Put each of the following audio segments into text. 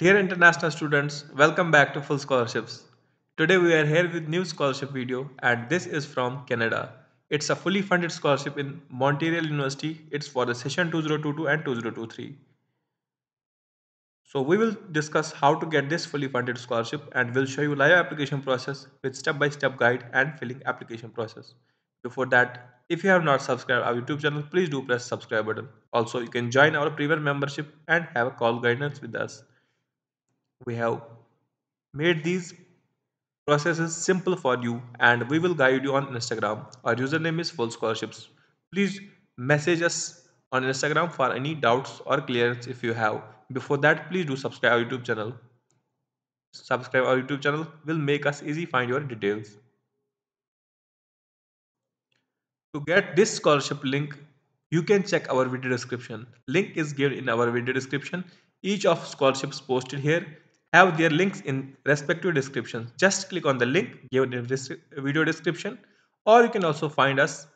Dear international students, welcome back to Full Scholarships. Today we are here with new scholarship video and this is from Canada. It's a fully funded scholarship in Montreal University. It's for the session 2022 and 2023. So we will discuss how to get this fully funded scholarship and we'll show you live application process with step-by-step guide and filling application process. Before that, if you have not subscribed our YouTube channel, please do press subscribe button. Also, you can join our premium membership and have a call guidance with us. We have made these processes simple for you and we will guide you on Instagram. Our username is Full Scholarships. Please message us on Instagram for any doubts or clearance if you have. Before that, please do subscribe our YouTube channel. Subscribe our YouTube channel will make us easy find your details. To get this scholarship link, you can check our video description. Link is given in our video description. Each of scholarships posted here have their links in respective descriptions. Just click on the link given in this video description, or you can also find us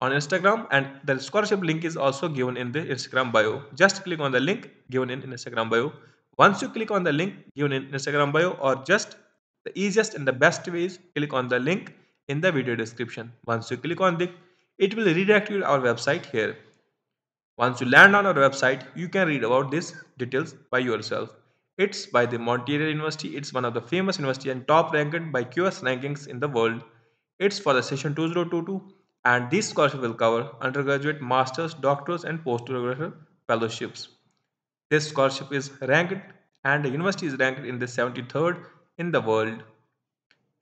on Instagram and the scholarship link is also given in the Instagram bio. Just click on the link given in Instagram bio. Once you click on the link given in Instagram bio, or just the easiest and the best way is click on the link in the video description. Once you click on the, it will redirect you to our website here. Once you land on our website, you can read about these details by yourself. It's by the Montreal University. It's one of the famous university and top ranked by QS rankings in the world. It's for the session 2022 and this scholarship will cover undergraduate, masters, doctors and postgraduate fellowships. This scholarship is ranked and the university is ranked in the 73rd in the world.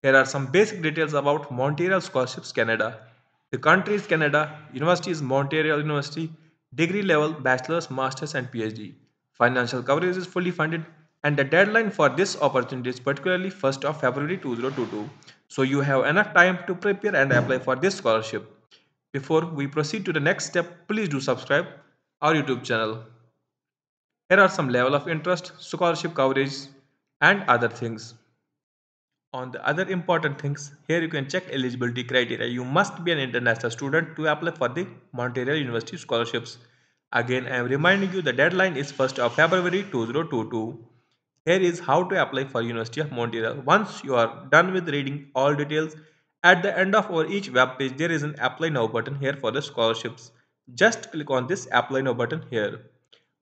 Here are some basic details about Montreal Scholarships Canada. The country is Canada, university is Montreal University, degree level bachelor's, master's and PhD. Financial coverage is fully funded and the deadline for this opportunity is particularly 1st of February 2022. So you have enough time to prepare and apply for this scholarship. Before we proceed to the next step, please do subscribe our YouTube channel. Here are some level of interest, scholarship coverage and other things. On the other important things, here you can check eligibility criteria. You must be an international student to apply for the Montreal University scholarships. Again, I am reminding you the deadline is 1st of February 2022. Here is how to apply for University of Montreal. Once you are done with reading all details, at the end of our each web page there is an apply now button here for the scholarships. Just click on this apply now button here.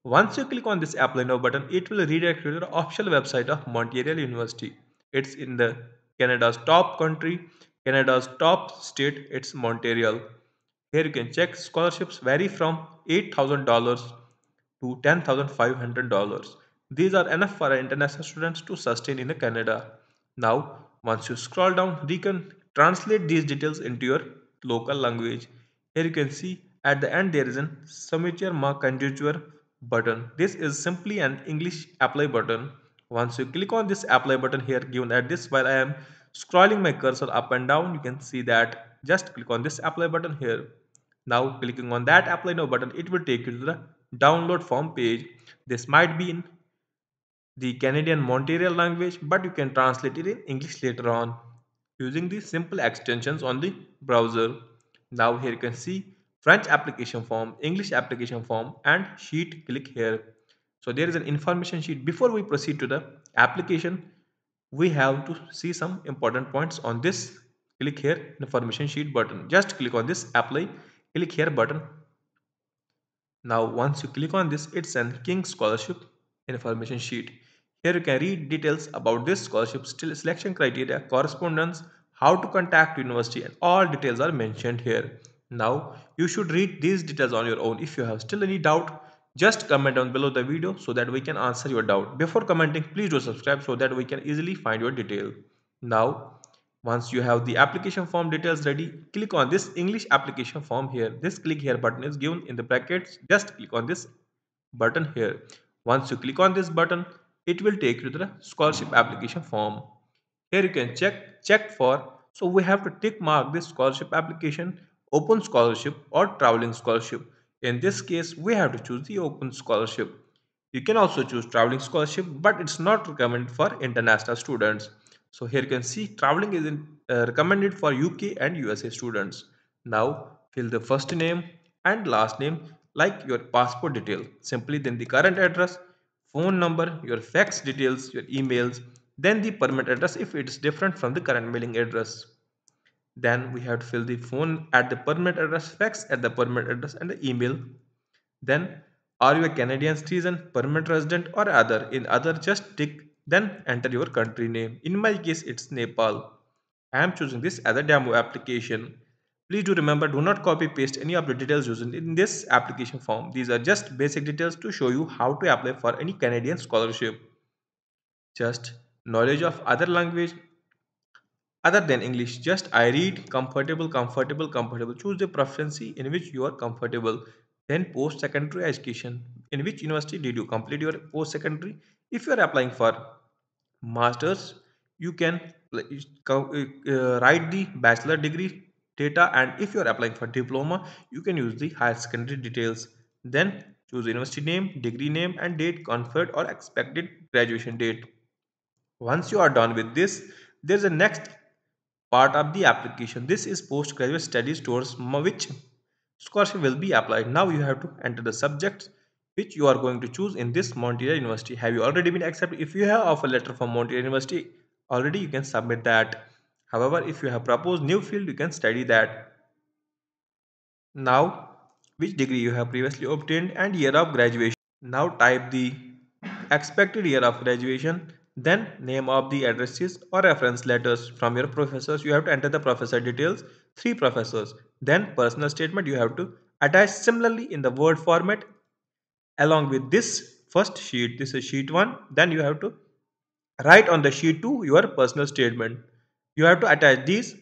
Once you click on this apply now button, it will redirect you to the official website of Montreal University. It's in the Canada's top country, Canada's top state, it's Montreal. Here you can check scholarships vary from $8,000 to $10,500. These are enough for international students to sustain in Canada. Now, once you scroll down, you can translate these details into your local language. Here you can see at the end there is an Submit Mark Candidature button. This is simply an English apply button. Once you click on this apply button here given at this while I am scrolling my cursor up and down, you can see that just click on this apply button here. Now clicking on that apply now button, it will take you to the download form page. This might be in the Canadian Montreal language, but you can translate it in English later on using the simple extensions on the browser. Now here you can see French application form, English application form and sheet. Click here. So there is an information sheet. Before we proceed to the application, we have to see some important points on this. Click here information sheet button. Just click on this apply, click here button. Now once you click on this, it's an King Scholarship information sheet. Here you can read details about this scholarship, still selection criteria, correspondence, how to contact university and all details are mentioned here. Now you should read these details on your own. If you have still any doubt, just comment down below the video so that we can answer your doubt. Before commenting, please do subscribe so that we can easily find your detail. Now once you have the application form details ready, click on this English application form here. This click here button is given in the brackets. Just click on this button here. Once you click on this button, it will take you to the scholarship application form. Here you can check for. So we have to tick mark this scholarship application, open scholarship or traveling scholarship. In this case, we have to choose the open scholarship. You can also choose traveling scholarship, but it's not recommended for international students. So here you can see traveling is recommended for UK and USA students. Now fill the first name and last name like your passport detail. Simply then the current address, phone number, your fax details, your emails, then the permanent address if it is different from the current mailing address. Then we have to fill the phone at the permanent address, fax at the permanent address, and the email. Then, are you a Canadian citizen, permanent resident, or other? In other, just tick, then enter your country name. In my case, it's Nepal. I am choosing this as a demo application. Please do remember, do not copy paste any of the details used in this application form. These are just basic details to show you how to apply for any Canadian scholarship. Just knowledge of other language other than English. Just I read comfortable, comfortable, comfortable. Choose the proficiency in which you are comfortable. Then post secondary education. In which university did you complete your post secondary? If you are applying for masters, you can write the bachelor degree data, and if you are applying for diploma, you can use the higher secondary details. Then choose university name, degree name, and date conferred or expected graduation date. Once you are done with this, there is a next part of the application. This is postgraduate studies towards which scholarship will be applied. Now you have to enter the subjects which you are going to choose in this Montreal University. Have you already been accepted? If you have offer letter from Montreal University already, you can submit that. However, if you have proposed new field, you can study that. Now, which degree you have previously obtained and year of graduation. Now type the expected year of graduation, then name of the addresses or reference letters from your professors. You have to enter the professor details, 3 professors. Then personal statement you have to attach similarly in the Word format along with this first sheet. This is sheet 1. Then you have to write on the sheet 2 your personal statement. You have to attach these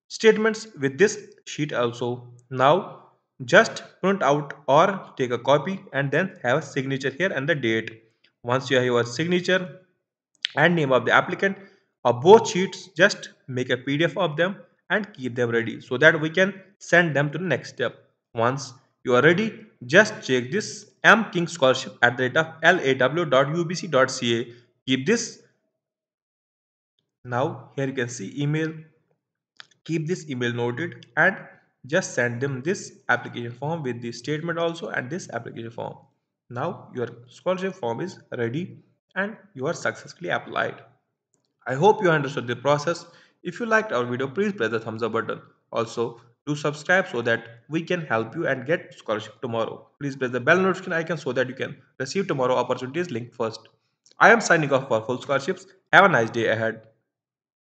statements with this sheet also. Now just print out or take a copy and then have a signature here and the date. Once you have your signature and name of the applicant of both sheets, just make a PDF of them and keep them ready so that we can send them to the next step. Once you are ready, just check this mking scholarship at the rate of law.ubc.ca. Keep this. Now here you can see email. Keep this email noted and just send them this application form with the statement also and this application form. Now your scholarship form is ready and you are successfully applied. I hope you understood the process. If you liked our video, please press the thumbs up button. Also, do subscribe so that we can help you and get scholarship tomorrow. Please press the bell notification icon so that you can receive tomorrow opportunities link first. I am signing off for full scholarships. Have a nice day ahead.